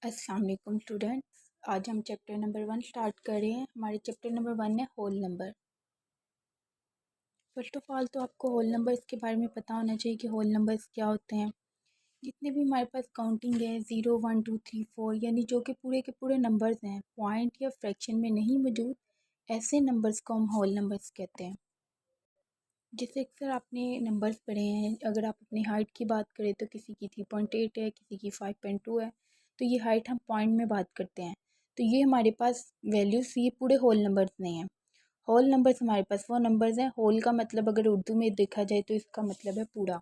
अस्सलाम वालेकुम स्टूडेंट्स। आज हम चैप्टर नंबर 1 स्टार्ट कर रहे हैं। हमारे चैप्टर नंबर 1 है whole number. First of all तो आपको होल नंबर्स के बारे में पता होना चाहिए कि होल नंबर्स क्या होते हैं। जितने भी हमारे पास काउंटिंग है 0 1 2 3 4 यानी जो कि पूरे के पूरे नंबर्स हैं, पॉइंट या फ्रैक्शन में नहीं मौजूद, ऐसे नंबर्स को हम होल नंबर्स कहते हैं। जैसे अक्सर आपने नंबर्स पढ़े हैं, अगर आप अपनी हाइट की बात करें तो किसी की 3.8 है, किसी की 5.2 है, तो ये हाइट हम पॉइंट में बात करते हैं। तो ये हमारे पास वैल्यूज़ ये पूरे होल नंबर्स नहीं हैं। होल नंबर्स हमारे पास वो नंबर्स हैं, होल का मतलब अगर उर्दू में देखा जाए तो इसका मतलब है पूरा।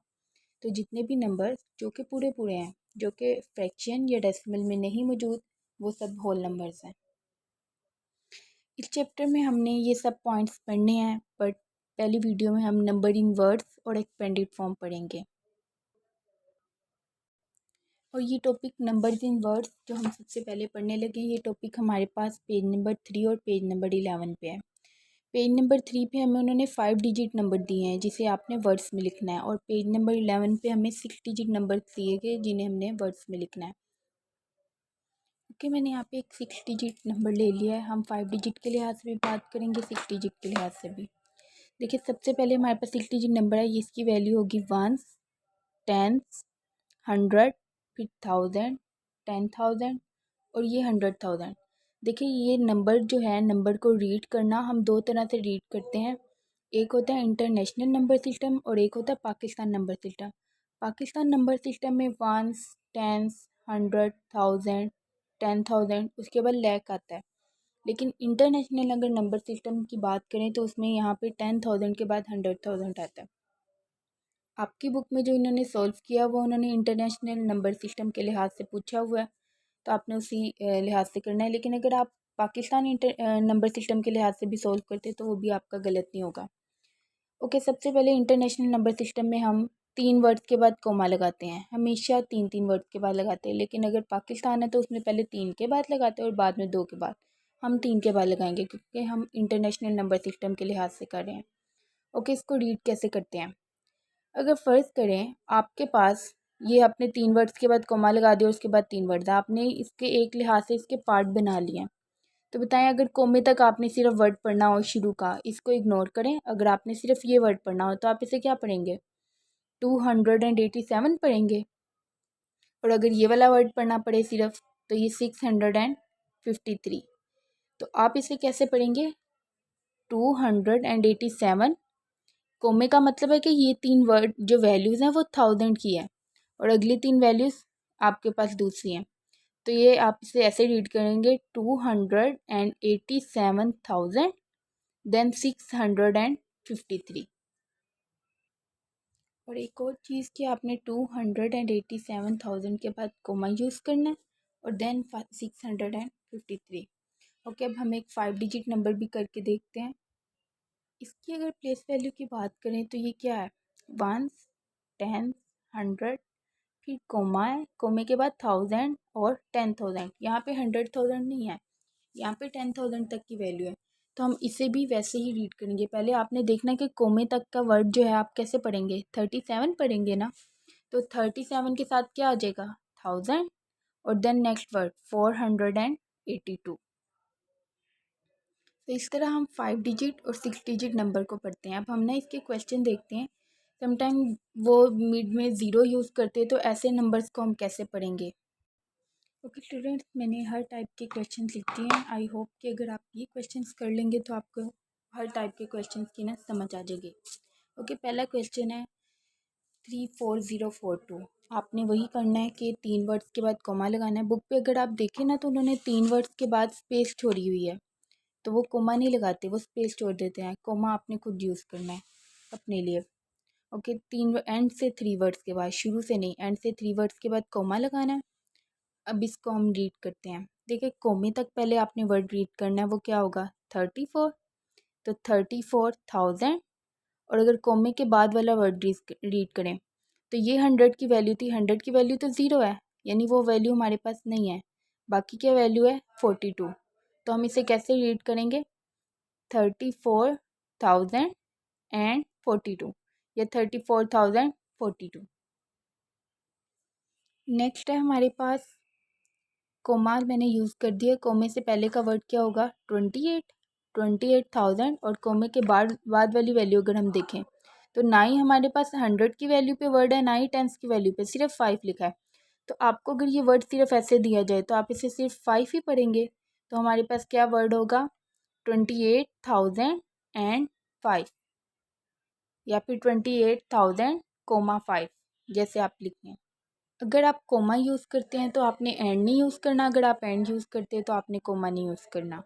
तो जितने भी नंबर्स जो कि पूरे पूरे हैं, जो कि फ्रैक्शन या डेसिमल में नहीं मौजूद, वो सब होल नंबर्स हैं। इस चैप्टर में हमने ये सब पॉइंट्स पढ़ने हैं, बट पहली वीडियो में हम नंबर इन वर्ड्स और एक्सपेंडेड फॉर्म पढ़ेंगे। और ये टॉपिक नंबर्स इन वर्ड्स जो हम सबसे पहले पढ़ने लगे, ये टॉपिक हमारे पास पेज नंबर 3 और पेज नंबर 11 पे है। पेज नंबर 3 पे हमें उन्होंने 5 डिजिट नंबर दिए हैं जिसे आपने वर्ड्स में लिखना है, और पेज नंबर 11 पे हमें 6 डिजिट नंबर दिए गए जिन्हें हमने वर्ड्स में लिखना है। ओके, मैंने यहाँ पे एक 6 डिजिट नंबर ले लिया है। हम 5 डिजिट के लिहाज से भी बात करेंगे, 6 डिजिट के लिहाज से भी। देखिए, सबसे पहले हमारे पास 6 डिजिट नंबर है, इसकी वैल्यू होगी वंस, टेंस, 100, फिर 1000, 10,000 और ये 100,000। देखिए, ये नंबर जो है, नंबर को रीड करना हम दो तरह से रीड करते हैं। एक होता है इंटरनेशनल नंबर सिस्टम और एक होता है Pakistan number system. Pakistan number system में वंस, टेंस, 100, 1000, 10,000, उसके बाद लैख आता है। लेकिन इंटरनेशनल अगर नंबर सिस्टम की बात करें तो उसमें यहाँ पे 10,000 के बाद 100,000 आता है। आपकी बुक में जो इन्होंने सॉल्व किया वो उन्होंने इंटरनेशनल नंबर सिस्टम के लिहाज से पूछा हुआ है, तो आपने उसी लिहाज से करना है। लेकिन अगर आप पाकिस्तान नंबर सिस्टम के लिहाज से भी सॉल्व करते तो वो भी आपका गलत नहीं होगा। ओके, सबसे पहले इंटरनेशनल नंबर सिस्टम में हम 3 वर्ड्स के बाद कोमा लगाते हैं, हमेशा 3 वर्ड्स के बाद लगाते हैं। लेकिन अगर पाकिस्तान है तो उसमें पहले 3 के बाद लगाते हैं और बाद में 2 के बाद। हम 3 के बाद लगाएंगे क्योंकि हम इंटरनेशनल नंबर सिस्टम के लिहाज से कर रहे हैं। ओके, इसको रीड कैसे करते हैं। अगर फ़र्ज़ करें आपके पास ये आपने 3 वर्ड्स के बाद कोमा लगा दिया, उसके बाद 3 वर्ड्स, आपने इसके एक लिहाज से इसके पार्ट बना लिए हैं। तो बताएं, अगर कोमे तक आपने सिर्फ वर्ड पढ़ना हो शुरू का, इसको इग्नोर करें। अगर आपने सिर्फ ये वर्ड पढ़ना हो तो आप इसे क्या पढ़ेंगे, 287 पढ़ेंगे। और अगर ये वाला वर्ड पढ़ना पड़े सिर्फ, तो ये 653। तो आप इसे कैसे पढ़ेंगे, 287। कोमे का मतलब है कि ये 3 वर्ड जो वैल्यूज़ हैं वो 1000 की है और अगली 3 वैल्यूज़ आपके पास दूसरी हैं। तो ये आप इसे ऐसे रीड करेंगे, 287,000 देन 653। और एक और चीज़ कि आपने 287,000 के बाद कोमा यूज़ करना है और देन 653। ओके, अब हम एक 5 डिजिट नंबर भी करके देखते हैं। इसकी अगर प्लेस वैल्यू की बात करें तो ये क्या है, वंस, टेंस, 100, फिर कोमा है, कोमे के बाद 1000 और 10,000। यहाँ पे 100,000 नहीं है, यहाँ पे 10,000 तक की वैल्यू है। तो हम इसे भी वैसे ही रीड करेंगे। पहले आपने देखना है कि कोमे तक का वर्ड जो है आप कैसे पढ़ेंगे, 37 पढ़ेंगे ना। तो 37 के साथ क्या आ जाएगा, 1000 और देन नेक्स्ट वर्ड 482। तो इस तरह हम 5 डिजिट और 6 डिजिट नंबर को पढ़ते हैं। अब हम ना इसके क्वेश्चन देखते हैं। समटाइम वो मिड में ज़ीरो यूज़ करते हैं, तो ऐसे नंबर्स को हम कैसे पढ़ेंगे। ओके स्टूडेंट्स, मैंने हर टाइप के क्वेश्चन लिख दिए हैं। आई होप कि अगर आप ये क्वेश्चंस कर लेंगे तो आपको हर टाइप के क्वेश्चंस की ना समझ आ जाएगी। ओके, पहला क्वेश्चन है 34042। आपने वही करना है कि 3 वर्ड्स के बाद कोमा लगाना है। बुक पे अगर आप देखें ना तो उन्होंने 3 वर्ड्स के बाद स्पेस छोड़ी हुई है, तो वो कोमा नहीं लगाते, वो स्पेस छोड़ देते हैं। कोमा आपने खुद यूज़ करना है अपने लिए। ओके, 3 एंड से 3 वर्ड्स के बाद, शुरू से नहीं, एंड से 3 वर्ड्स के बाद कोमा लगाना है। अब इसको हम रीड करते हैं। देखिए, कोमे तक पहले आपने वर्ड रीड करना है, वो क्या होगा, 34। तो 34,000। और अगर कोमे के बाद वाला वर्ड रीड करें तो ये 100 की वैल्यू थी, 100 की वैल्यू तो ज़ीरो है, यानी वो वैल्यू हमारे पास नहीं है। बाकी क्या वैल्यू है, 42। तो हम इसे कैसे रीड करेंगे, 34,000 एंड 42 या 34,042। नेक्स्ट है हमारे पास कोमा मैंने यूज़ कर दिया। कोमे से पहले का वर्ड क्या होगा? 28,000 और कोमे के बाद वाली वैल्यू अगर हम देखें तो ना ही हमारे पास 100 की वैल्यू पे वर्ड है, ना ही 10 की वैल्यू पे, सिर्फ 5 लिखा है। तो आपको अगर ये वर्ड सिर्फ ऐसे दिया जाए तो आप इसे सिर्फ 5 ही पढ़ेंगे। तो हमारे पास क्या वर्ड होगा? 28,005 या फिर 28,000,5 जैसे आप लिखें। अगर आप कोमा यूज़ करते हैं तो आपने एंड नहीं यूज़ करना, अगर आप एंड यूज़ करते हैं तो आपने कोमा नहीं यूज़ करना।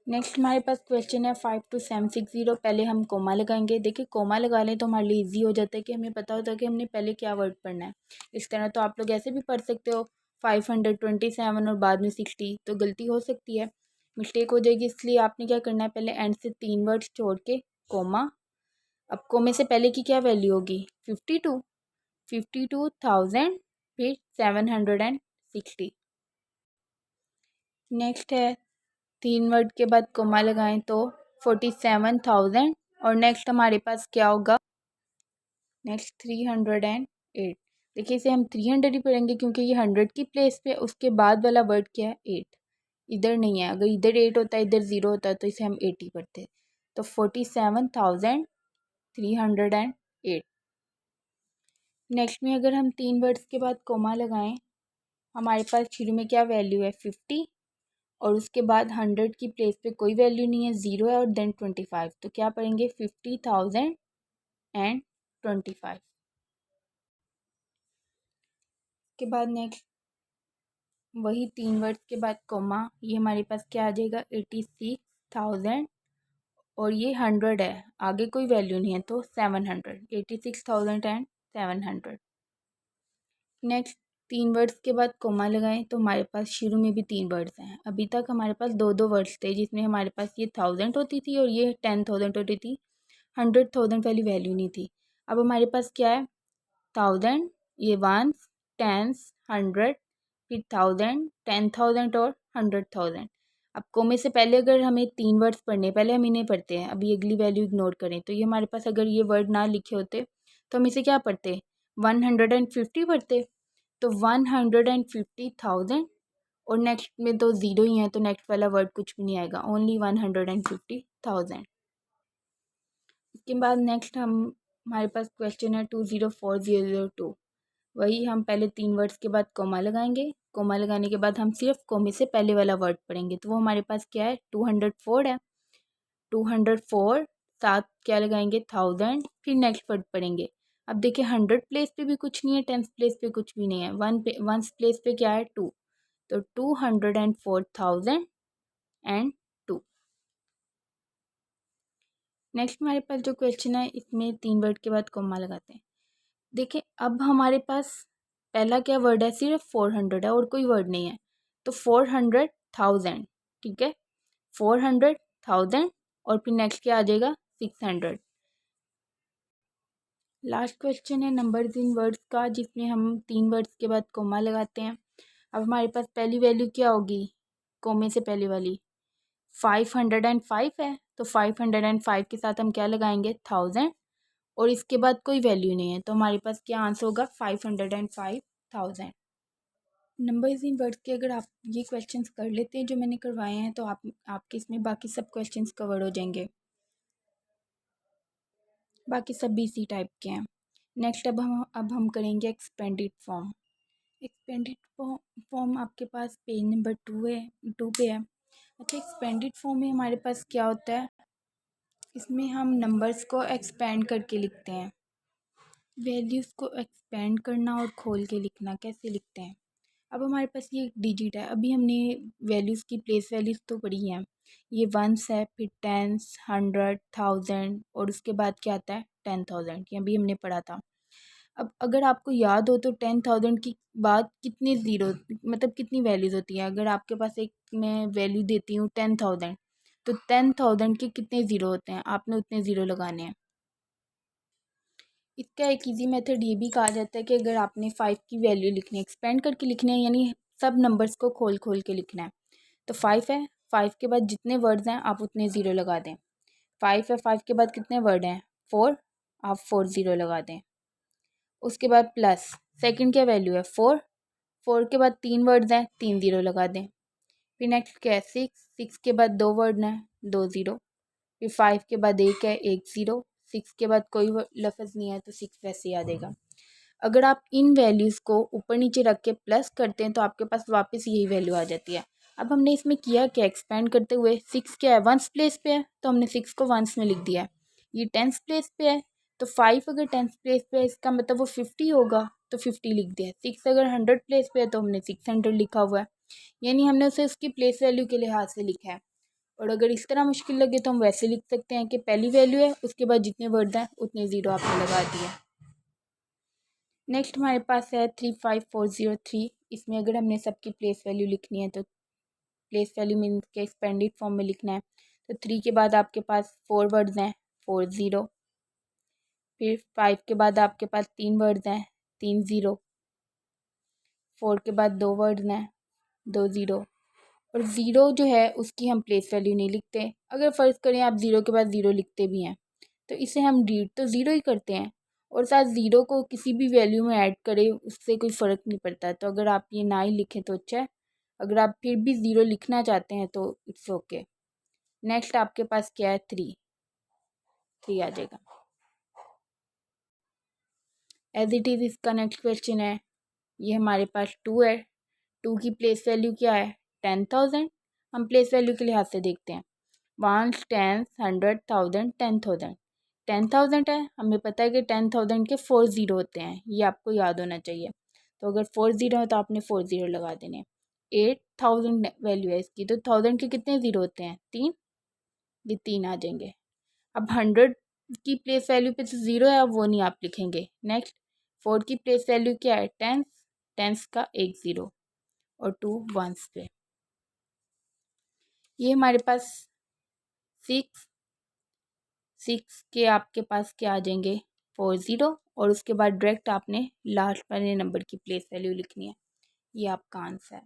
नेक्स्ट हमारे पास क्वेश्चन है 52760। पहले हम कोमा लगाएंगे। देखिए कोमा लगा लें तो हमारे लिए ईजी हो जाता है कि हमें पता होता है कि हमने पहले क्या वर्ड पढ़ना है। इस तरह तो आप लोग ऐसे भी पढ़ सकते हो 527 और बाद में 60, तो गलती हो सकती है, मिस्टेक हो जाएगी। इसलिए आपने क्या करना है, पहले एंड से 3 वर्ड्स छोड़ के कोमा। अब कोमे से पहले की क्या वैल्यू होगी? 52,000 फिर 760। नेक्स्ट है 3 वर्ड के बाद कोमा लगाएं तो 47,000 और नेक्स्ट हमारे पास क्या होगा? नेक्स्ट 308। देखिए इसे हम 300 ही पढ़ेंगे क्योंकि ये 100 की प्लेस पे उसके बाद वाला वर्ड क्या है? 8। इधर नहीं है, अगर इधर 8 होता है इधर 0 होता है तो इसे हम 8 ही पढ़ते। तो 47,308। नेक्स्ट में अगर हम 3 वर्ड्स के बाद कोमा लगाएं, हमारे पास शुरू में क्या वैल्यू है? 50 और उसके बाद 100 की प्लेस पे कोई वैल्यू नहीं है, 0 है, और देन 25। तो क्या पढ़ेंगे? 50,025 के बाद नेक्स्ट वही 3 वर्ड्स के बाद कोमा, ये हमारे पास क्या आ जाएगा? 86,000 और ये 100 है, आगे कोई वैल्यू नहीं है तो 700, 86,700। नेक्स्ट 3 वर्ड्स के बाद कोमा लगाएं तो हमारे पास शुरू में भी 3 वर्ड्स हैं। अभी तक हमारे पास दो दो वर्ड्स थे जिसमें हमारे पास ये 1000 होती थी और ये 10,000 होती थी। 100,000 वाली वैल्यू नहीं थी। अब हमारे पास क्या है? 1000, ये 1s, 10s, 100, फिर 1000, 10,000 और 100,000। अब कोमे से पहले अगर हमें 3 वर्ड्स पढ़ने, पहले हम इन्हें पढ़ते हैं, अभी अगली वैल्यू इग्नोर करें। तो ये हमारे पास अगर ये वर्ड ना लिखे होते तो हम इसे क्या पढ़ते? 150 पढ़ते। तो 150,000 और नेक्स्ट में तो ज़ीरो ही है तो नेक्स्ट वाला वर्ड कुछ भी नहीं आएगा, ओनली 150,000। इसके बाद नेक्स्ट हमारे पास क्वेश्चन है 204002। वही हम पहले 3 वर्ड्स के बाद कोमा लगाएंगे। कोमा लगाने के बाद हम सिर्फ कोमे से पहले वाला वर्ड पढ़ेंगे। तो वो हमारे पास क्या है? 204 है। 204 साथ क्या लगाएंगे? 1000, फिर नेक्स्ट वर्ड पढ़ेंगे। अब देखिए 100 प्लेस पे भी कुछ नहीं है, 10 प्लेस पे कुछ भी नहीं है, 1 प्लेस पे क्या है? 2। तो 204,002। नेक्स्ट हमारे पास जो क्वेश्चन है इसमें 3 वर्ड के बाद कोमा लगाते हैं। देखिए अब हमारे पास पहला क्या वर्ड है? सिर्फ 400 है और कोई वर्ड नहीं है। तो 400,000, ठीक है, 400,000 और फिर नेक्स्ट क्या आ जाएगा? 600। लास्ट क्वेश्चन है नंबर्स इन वर्ड्स का, जिसमें हम 3 वर्ड्स के बाद कोमा लगाते हैं। अब हमारे पास पहली वैल्यू क्या होगी कोमे से पहले वाली? 505 है। तो 505 के साथ हम क्या लगाएंगे? 1000 और इसके बाद कोई वैल्यू नहीं है तो हमारे पास क्या आंसर होगा? 505,000। नंबर्स इन वर्ड्स के अगर आप ये क्वेश्चंस कर लेते हैं जो मैंने करवाए हैं तो आपके इसमें बाकी सब क्वेश्चंस कवर हो जाएंगे। बाकी सब भी इसी टाइप के हैं। नेक्स्ट अब हम करेंगे एक्सपेंडेड फॉर्म। एक्सपेंडेड फॉर्म आपके पास पेज नंबर 2 पे है। अच्छा, एक्सपेंडेड फॉर्म में हमारे पास क्या होता है? इसमें हम नंबर्स को एक्सपेंड करके लिखते हैं। वैल्यूज़ को एक्सपेंड करना और खोल के लिखना कैसे लिखते हैं? अब हमारे पास ये एक डिजिट है, अभी हमने वैल्यूज़ की प्लेस वैल्यूज़ तो पढ़ी हैं। ये 1s है, फिर 10s, 100, 1000 और उसके बाद क्या आता है? 10,000, ये अभी हमने पढ़ा था। अब अगर आपको याद हो तो 10,000 की बाद कितने ज़ीरो, मतलब कितनी वैल्यूज़ होती हैं? अगर आपके पास एक मैं वैल्यू देती हूँ 10,000 तो 10,000 के कितने ज़ीरो होते हैं? आपने उतने ज़ीरो लगाने हैं। इसका एक इजी मेथड ये भी कहा जाता है कि अगर आपने 5 की वैल्यू लिखनी है, एक्सपेंड करके लिखनी है, यानी सब नंबर्स को खोल खोल के लिखना है। तो 5 है, 5 के बाद जितने वर्ड्स हैं आप उतने ज़ीरो लगा दें। 5 है, 5 के बाद कितने वर्ड हैं? 4, आप 4 ज़ीरो लगा दें। उसके बाद प्लस, सेकंड क्या वैल्यू है? 4, 4 के बाद 3 वर्ड्स हैं, 3 ज़ीरो लगा दें। फिर नेक्स्ट क्या है 6 के बाद 2 वर्ड हैं, 2 ज़ीरो। फिर 5 के बाद 1 है, 1 ज़ीरो। 6 के बाद कोई लफ्ज़ नहीं है तो 6 वैसे ही आ जाएगा। अगर आप इन वैल्यूज़ को ऊपर नीचे रख के प्लस करते हैं तो आपके पास वापस यही वैल्यू आ जाती है। अब हमने इसमें किया क्या, एक्सपेंड करते हुए 6 क्या है, वंस प्लेस पे है तो हमने 6 को वंस में लिख दिया है। ये टेंस प्लेस पे है तो 5 अगर टेंस प्लेस पे है इसका मतलब वो 50 होगा तो 50 लिख दिया है। 6 अगर 100 प्लेस पे है तो हमने 600 लिखा हुआ है, यानी हमने उसे उसकी प्लेस वैल्यू के लिहाज से लिखा है। और अगर इस तरह मुश्किल लगे तो हम वैसे लिख सकते हैं कि पहली वैल्यू है उसके बाद जितने वर्ड हैं उतने ज़ीरो आपने लगा दिए। नेक्स्ट हमारे पास है 35403। इसमें अगर हमने सबकी प्लेस वैल्यू लिखनी है तो प्लेस वैल्यू मीन्स के एक्सपेंडेड फॉर्म में लिखना है। तो 3 के बाद आपके पास 4 वर्ड्स हैं, 4 ज़ीरो। फिर 5 के बाद आपके पास 3 वर्ड्स हैं, 3 ज़ीरो। 4 के बाद 2 वर्ड्स हैं, 2 ज़ीरो। और ज़ीरो जो है उसकी हम प्लेस वैल्यू नहीं लिखते। अगर फ़र्ज़ करें आप ज़ीरो के बाद ज़ीरो लिखते भी हैं तो इसे हम रीड तो ज़ीरो ही करते हैं और साथ ज़ीरो को किसी भी वैल्यू में ऐड करें उससे कोई फ़र्क नहीं पड़ता। तो अगर आप ये ना ही लिखें तो अच्छा है, अगर आप फिर भी ज़ीरो लिखना चाहते हैं तो इट्स ओके। नेक्स्ट आपके पास क्या है, 3 आ जाएगा। एज इट इज़ इसका नेक्स्ट क्वेश्चन है, ये हमारे पास 2 है। 2 की प्लेस वैल्यू क्या है, 10,000। हम प्लेस वैल्यू के लिहाज से देखते हैं, 1 10 100 1000 10,000। 10,000 है, हमें पता है कि 10,000 के 4 ज़ीरो होते हैं, ये आपको याद होना चाहिए। तो अगर 4 ज़ीरो है तो आपने 4 ज़ीरो लगा देने। 8,000 वैल्यू है इसकी, तो 1000 के कितने ज़ीरो होते हैं, 3। ये 3 आ जाएंगे। अब 100 की प्लेस वैल्यू पे तो ज़ीरो है, अब वो नहीं आप लिखेंगे। नेक्स्ट 4 की प्लेस वैल्यू क्या है, टेंस। टेंस का 1 ज़ीरो और 2 वंस पे। ये हमारे पास 6 के आपके पास क्या आ जाएंगे, 4 ज़ीरो। और उसके बाद डायरेक्ट आपने लास्ट वाले नंबर की प्लेस वैल्यू लिखनी है। ये आपका आंसर है।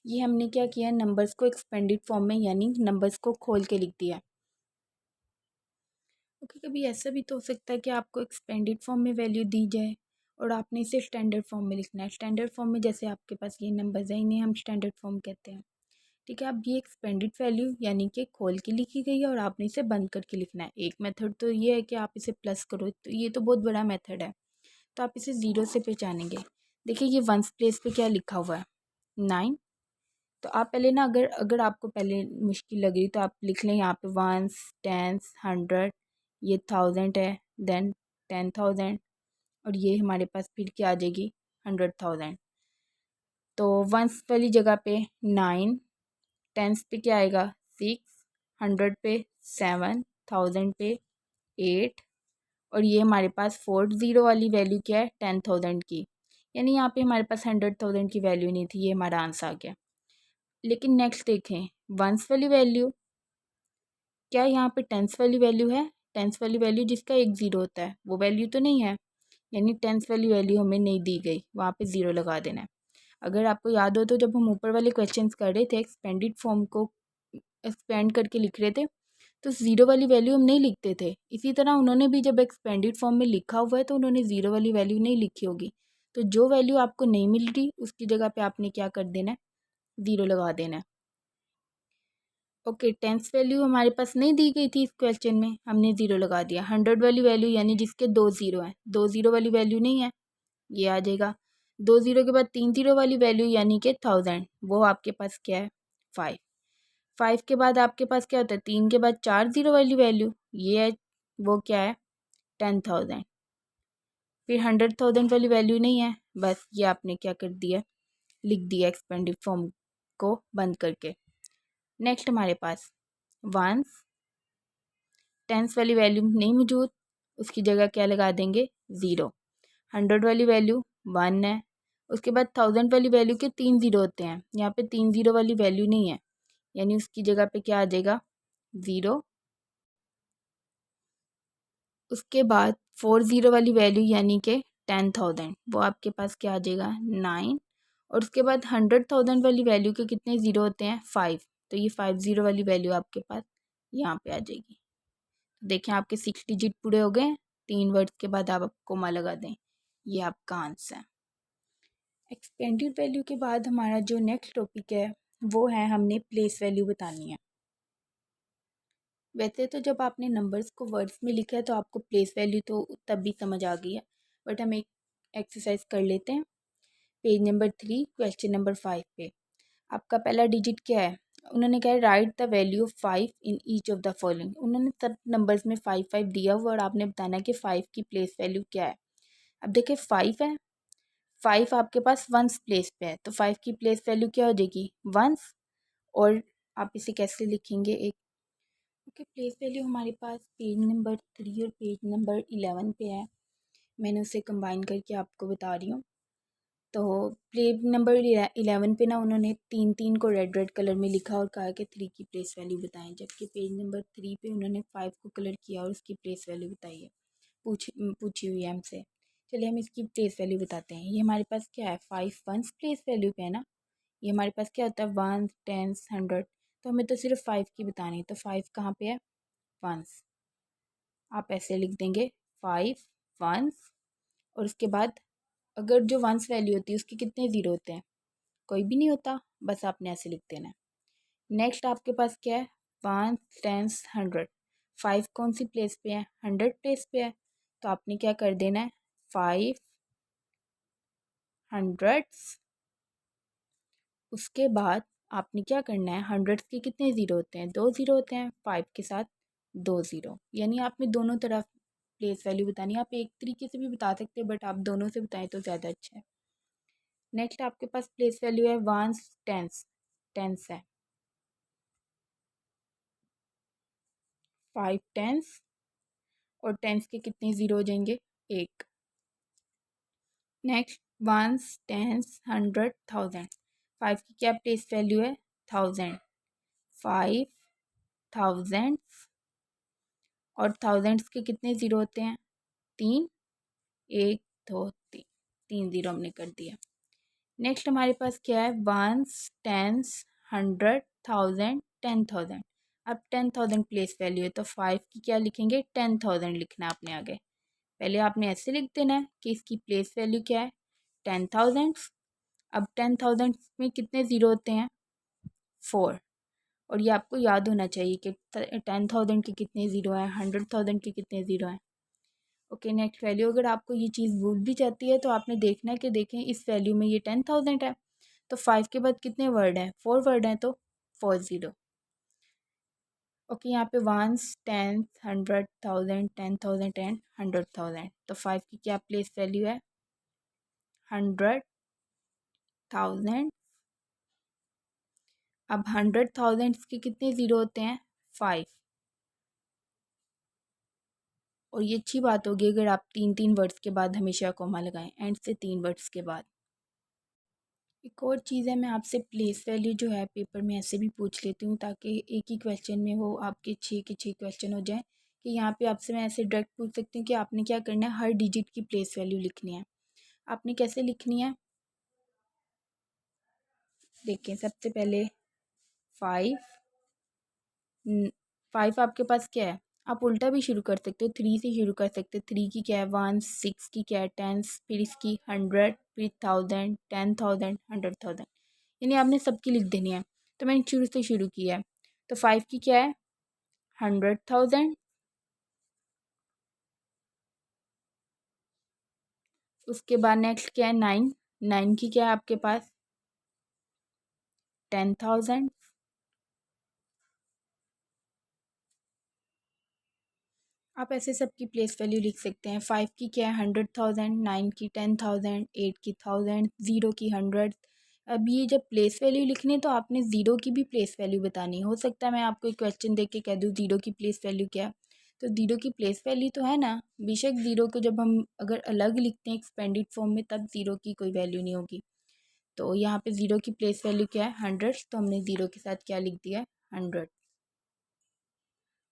ये हमने क्या किया, नंबर्स को एक्सपेंडेड फॉर्म में यानी नंबर्स को खोल के लिख दिया। ओके, कभी ऐसा भी तो हो सकता है कि आपको एक्सपेंडेड फॉर्म में वैल्यू दी जाए और आपने इसे स्टैंडर्ड फॉर्म में लिखना है। स्टैंडर्ड फॉर्म में जैसे आपके पास ये नंबर्स हैं, इन्हें हम स्टैंडर्ड फॉर्म कहते हैं। ठीक है, अब ये एक्सपेंडेड वैल्यू यानी कि खोल के लिखी गई है और आपने इसे बंद करके लिखना है। एक मेथड तो ये है कि आप इसे प्लस करो, तो ये तो बहुत बड़ा मेथड है। तो आप इसे ज़ीरो से पहचानेंगे। देखिए ये वंस प्लेस पे क्या लिखा हुआ है, 9। तो आप पहले ना, अगर अगर आपको पहले मुश्किल लग रही तो आप लिख लें यहाँ पे वंस, टेंस, 100, ये 1000 है, देन 10,000 और ये हमारे पास फिर क्या आ जाएगी, 100,000। तो वंस वाली जगह पे 9, टेंस पे क्या आएगा, 6, 100 पे 7, 1000 पे 8 और ये हमारे पास 4 ज़ीरो वाली वैल्यू क्या है, 10,000 की। यानी यहाँ पे हमारे पास 100,000 की वैल्यू नहीं थी, ये हमारा आंसर आ गया। लेकिन नेक्स्ट देखें, वंस वाली वैल्यू क्या यहाँ पे टेंस वाली वैल्यू है, टेंस वाली वैल्यू जिसका 1 ज़ीरो होता है वो वैल्यू तो नहीं है, यानी टेंस वाली वैल्यू हमें नहीं दी गई, वहाँ पे ज़ीरो लगा देना है। अगर आपको याद हो तो जब हम ऊपर वाले क्वेश्चंस कर रहे थे, एक्सपेंडेड फॉर्म को एक्सपेंड करके लिख रहे थे तो ज़ीरो वाली वैल्यू हम नहीं लिखते थे। इसी तरह उन्होंने भी जब एक्सपेंडेड फॉर्म में लिखा हुआ है तो उन्होंने ज़ीरो वाली वैल्यू नहीं लिखी होगी। तो जो वैल्यू आपको नहीं मिल रही उसकी जगह पे आपने क्या कर देना है, ज़ीरो लगा देना है। ओके, टेंस वैल्यू हमारे पास नहीं दी गई थी इस क्वेश्चन में, हमने ज़ीरो लगा दिया। 100 वाली वैल्यू यानी जिसके 2 ज़ीरो हैं, 2 ज़ीरो वाली वैल्यू नहीं है, ये आ जाएगा। 2 ज़ीरो के बाद 3 ज़ीरो वाली वैल्यू यानी कि 1000, वो आपके पास क्या है, 5। 5 के बाद आपके पास क्या होता है, 3 के बाद 4 ज़ीरो वाली वैल्यू, ये है, वो क्या है, 10,000। फिर 100,000 वाली वैल्यू नहीं है, बस ये आपने क्या कर दिया, लिख दिया एक्सपेंडेड फॉर्म को बंद करके। नेक्स्ट हमारे पास वंस, टेंस वाली वैल्यू नहीं मौजूद, उसकी जगह क्या लगा देंगे, ज़ीरो। 100 वाली वैल्यू 1 है, उसके बाद 1000 वाली वैल्यू के 3 ज़ीरो होते हैं, यहाँ पे 3 ज़ीरो वाली वैल्यू नहीं है, यानी उसकी जगह पे क्या आ जाएगा, ज़ीरो। उसके बाद 4 ज़ीरो वाली वैल्यू यानी कि 10,000, वो आपके पास क्या आ जाएगा, 9। और उसके बाद 100,000 वाली वैल्यू के कितने ज़ीरो होते हैं, 5। तो ये 5 ज़ीरो वाली वैल्यू आपके पास यहाँ पे आ जाएगी। देखें आपके 6 डिजिट पूरे हो गए, 3 वर्ड्स के बाद आप कोमा लगा दें, ये आपका आंसर है। एक्सपेंडेड वैल्यू के बाद हमारा जो नेक्स्ट टॉपिक है वो है हमने प्लेस वैल्यू बतानी है। वैसे तो जब आपने नंबर्स को वर्ड्स में लिखा है तो आपको प्लेस वैल्यू तो तब भी समझ आ गई है, बट हम एक एक्सरसाइज कर लेते हैं। पेज नंबर 3 क्वेश्चन नंबर 5 पे आपका पहला डिजिट क्या है? उन्होंने कहा right the value of 5 in each of the following. उन्होंने सब नंबर्स में 5 दिया हुआ और आपने बताना कि 5 की प्लेस वैल्यू क्या है। अब देखिए 5 है, 5 आपके पास वंस प्लेस पे है, तो 5 की प्लेस वैल्यू क्या हो जाएगी? वंस। और आप इसे कैसे लिखेंगे? एक ओके, प्लेस वैल्यू हमारे पास पेज नंबर 3 और पेज नंबर 11 पे है। मैंने उसे कंबाइन करके आपको बता रही हूँ। तो पेज नंबर 11 पे ना उन्होंने 3 को रेड कलर में लिखा और कहा कि 3 की प्लेस वैल्यू बताएं, जबकि पेज नंबर 3 पे उन्होंने 5 को कलर किया और उसकी प्लेस वैल्यू बताई है, पूछी हुई है हमसे। चलिए हम इसकी प्लेस वैल्यू बताते हैं। ये हमारे पास क्या है? 5 वंस प्लेस वैल्यू पे है ना। ये हमारे पास क्या होता है? 1, 10, 100। तो हमें तो सिर्फ 5 की बतानी है, तो 5 कहाँ पे है? वंस। आप ऐसे लिख देंगे 5 वंस। और उसके बाद अगर जो वंस वैल्यू होती है उसके कितने ज़ीरो होते हैं? कोई भी नहीं होता, बस आपने ऐसे लिख देना है। नेक्स्ट आपके पास क्या है? 1, 10, 100। 5 कौन सी प्लेस पे है? 100 प्लेस पे है, तो आपने क्या कर देना है? 5 हंड्रेड्स। उसके बाद आपने क्या करना है? हंड्रेड्स के कितने ज़ीरो होते हैं? 2 ज़ीरो होते हैं, 5 के साथ 2 ज़ीरो। यानी आपने दोनों तरफ प्लेस वैल्यू बतानी है। आप एक तरीके से भी बता सकते हैं, बट आप दोनों से बताएं तो ज़्यादा अच्छा है। नेक्स्ट आपके पास प्लेस वैल्यू है वंस, टेंस। टेंस है 5 टेंस, और टेंस के कितने ज़ीरो हो जाएंगे? 1। Next once, tens, 100, 1000। 5 की क्या प्लेस वैल्यू है? 1000। 5 थाउजेंड्स, और थाउजेंड्स के कितने ज़ीरो होते हैं? 3। 1, 2, 3। 3 ज़ीरो हमने कर दिया। नेक्स्ट हमारे पास क्या है? Ones, tens, 100, 1000, 10,000। अब 10,000 प्लेस वैल्यू है, तो 5 की क्या लिखेंगे? 10,000 लिखना है आपने आगे। पहले आपने ऐसे लिख देना है कि इसकी प्लेस वैल्यू क्या है? 10,000। अब 10,000 में कितने ज़ीरो होते हैं? 4। और ये आपको याद होना चाहिए कि 10,000 के कितने ज़ीरो हैं, 100,000 के कितने ज़ीरो हैं। Okay, next value. अगर आपको ये चीज़ भूल भी जाती है तो आपने देखना है कि देखें इस वैल्यू में ये 10,000 है, तो 5 के बाद कितने वर्ड हैं? 4 वर्ड हैं, तो 4 ज़ीरो। ओके, यहाँ पे वंस, टेंस, 100, 1000, 10,000 एंड 100,000। तो 5 की क्या प्लेस वैल्यू है? 100,000। अब 100,000 के कितने ज़ीरो होते हैं? 5। और ये अच्छी बात होगी अगर आप 3 वर्ड्स के बाद हमेशा कोमा लगाएं, एंड से 3 वर्ड्स के बाद। एक और चीज़ है, मैं आपसे प्लेस वैल्यू जो है पेपर में ऐसे भी पूछ लेती हूँ ताकि एक ही क्वेश्चन में वो आपके 6 के 6 क्वेश्चन हो जाए। कि यहाँ पे आपसे मैं ऐसे डायरेक्ट पूछ सकती हूँ कि आपने क्या करना है? हर डिजिट की प्लेस वैल्यू लिखनी है। आपने कैसे लिखनी है? देखें, सबसे पहले 5। 5 आपके पास क्या है? आप उल्टा भी शुरू कर सकते हो, 3 से शुरू कर सकते हो। 3 की क्या है? 1। 6 की क्या है? 10। फिर इसकी 100, फिर 1000, 10,000, 100,000। यानी आपने सबकी लिख देनी है। तो मैंने शुरू से शुरू किया है। तो 5 की क्या है? 100,000। उसके बाद नेक्स्ट क्या है? 9। 9 की क्या है आपके पास? 10,000। आप ऐसे सबकी प्लेस वैल्यू लिख सकते हैं। 5 की क्या है? 100,000। 9 की 10,000। 8 की 1000। 0 की 100। अब ये जब प्लेस वैल्यू लिखनी है तो आपने ज़ीरो की भी प्लेस वैल्यू बतानी हो सकता है मैं आपको एक क्वेश्चन देख के कह दूँ ज़ीरो की प्लेस वैल्यू क्या है, तो ज़ीरो की प्लेस वैल्यू तो है ना। बेशक ज़ीरो को जब हम अगर अलग लिखते हैं एक्सपेंडेड फॉर्म में तब ज़ीरो की कोई वैल्यू नहीं होगी। तो यहाँ पे ज़ीरो की प्लेस वैल्यू क्या है? 100। तो हमने ज़ीरो के साथ क्या लिख दिया है? 100।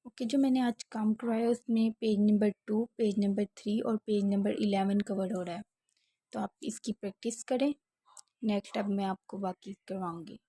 ओके, जो मैंने आज काम करवाया उसमें पेज नंबर 2, पेज नंबर 3 और पेज नंबर 11 कवर हो रहा है। तो आप इसकी प्रैक्टिस करें। नेक्स्ट अब मैं आपको बाकी करवाऊँगी।